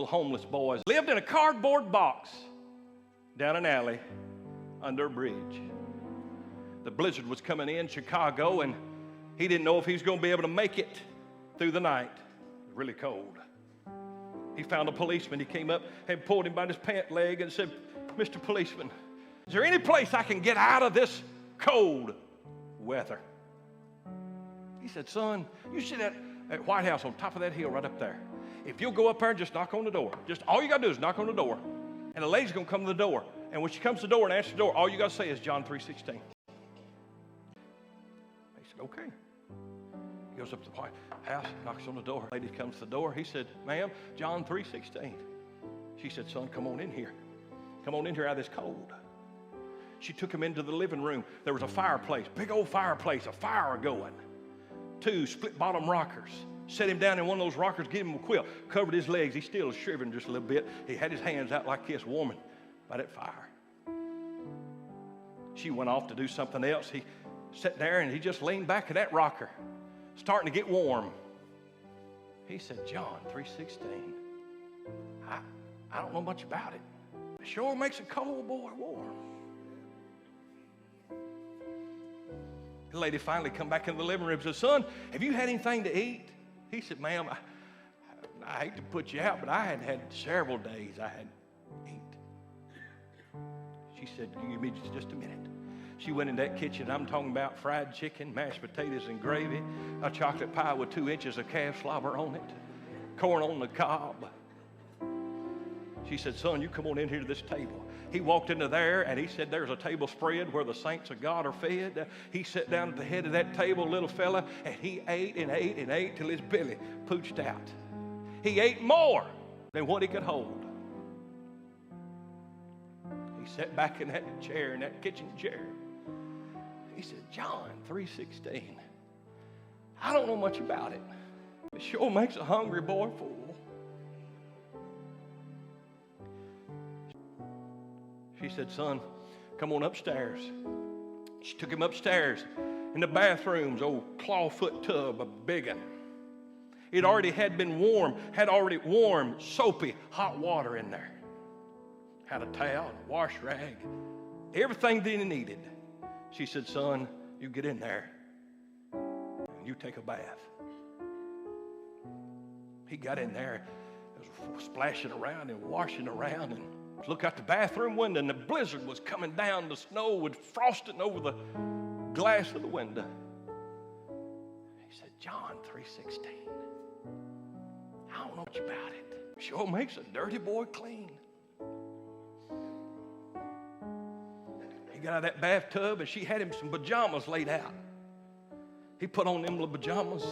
little homeless boys. Lived in a cardboard box down an alley under a bridge. The blizzard was coming in Chicago, and he didn't know if he was going to be able to make it through the night. It was really cold. He found a policeman. He came up and pulled him by his pant leg and said, "Mr. Policeman, is there any place I can get out of this cold weather?" He said, "Son, you see that White House on top of that hill right up there? If you'll go up there and just knock on the door, just all you got to do is knock on the door, and the lady's going to come to the door. And when she comes to the door and answers the door, all you got to say is John 3:16. He said, "Okay." He goes up to the White House, knocks on the door. The lady comes to the door. He said, "Ma'am, John 3:16. She said, "Son, come on in here. Come on in here out of this cold." She took him into the living room. There was a fireplace, big old fireplace, a fire going. 2 split-bottom rockers. Set him down in one of those rockers, gave him a quilt, covered his legs. He still was shivering just a little bit. He had his hands out like this, warming by that fire. She went off to do something else. He sat there and he just leaned back in that rocker, starting to get warm. He said, "John 3:16. I don't know much about it. It sure makes a cold boy warm." The lady finally come back in the living room and said, "Son, have you had anything to eat?" He said, "Ma'am, I hate to put you out, but I had several days I had eat." She said, "Give me just a minute." She went in that kitchen. I'm talking about fried chicken, mashed potatoes and gravy, a chocolate pie with 2 inches of calf slobber on it, corn on the cob. She said, "Son, you come on in here to this table." He walked into there, and he said, "There's a table spread where the saints of God are fed." He sat down at the head of that table, little fella, and he ate and ate and ate till his belly pooched out. He ate more than what he could hold. He sat back in that chair, in that kitchen chair. He said, "John 3:16. I don't know much about it. It sure makes a hungry boy full." She said, "Son, come on upstairs." She took him upstairs in the bathroom's old clawfoot tub, a big one. It already had been warm, had already warm, soapy, hot water in there. Had a towel, a wash rag, everything that he needed. She said, "Son, you get in there and you take a bath." He got in there, was splashing around and washing around, and look out the bathroom window, and the blizzard was coming down. The snow was frosting over the glass of the window. He said, "John 3:16. I don't know much about it. Sure makes a dirty boy clean." He got out of that bathtub, and she had him some pajamas laid out. He put on them little pajamas.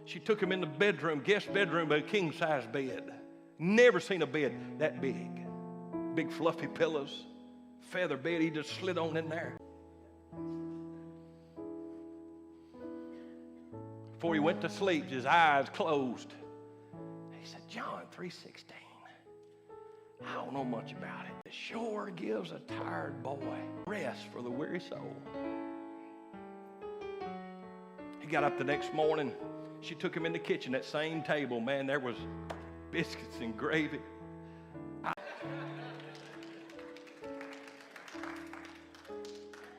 She took him in the bedroom, guest bedroom, a king-size bed. Never seen a bed that big. Big fluffy pillows, feather bed. He just slid on in there. Before he went to sleep, his eyes closed. He said, "John 3:16. I don't know much about it. It sure gives a tired boy rest for the weary soul." He got up the next morning. She took him in the kitchen, that same table. Man, there was biscuits and gravy.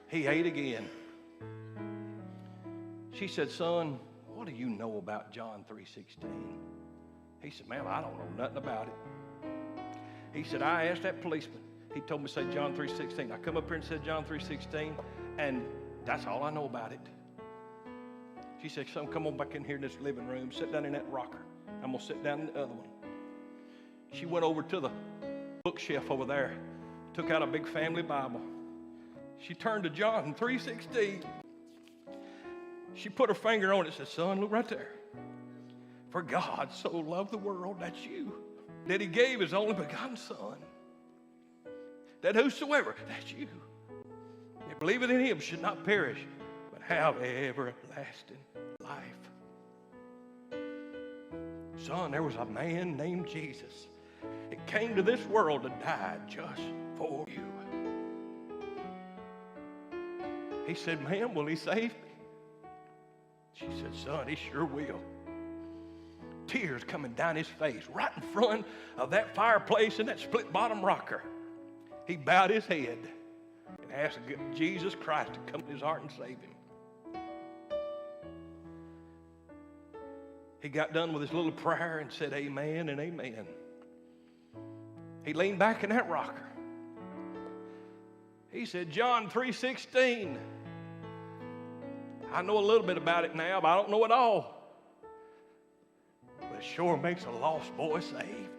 He ate again. She said, "Son, what do you know about John 3:16? He said, "Ma'am, I don't know nothing about it." He said, "I asked that policeman. He told me to say John 3:16. I come up here and said John 3:16, and that's all I know about it." She said, "Son, come on back in here in this living room. Sit down in that rocker. I'm going to sit down in the other one." She went over to the bookshelf over there, took out a big family Bible. She turned to John 3:16. She put her finger on it and said, "Son, look right there. For God so loved the world," that's you, "that he gave his only begotten Son, that whosoever," that's you, "that believeth in him should not perish, but have everlasting life." Son, there was a man named Jesus. It came to this world to die just for you. He said, "Ma'am, will he save me?" She said, "Son, he sure will. tears coming down his face, right in front of that fireplace and that split bottom rocker. He bowed his head and asked Jesus Christ to come in his heart and save him. He got done with his little prayer and said amen and amen. He leaned back in that rocker. He said, John 3:16. I know a little bit about it now, but I don't know it all. But it sure makes a lost boy saved.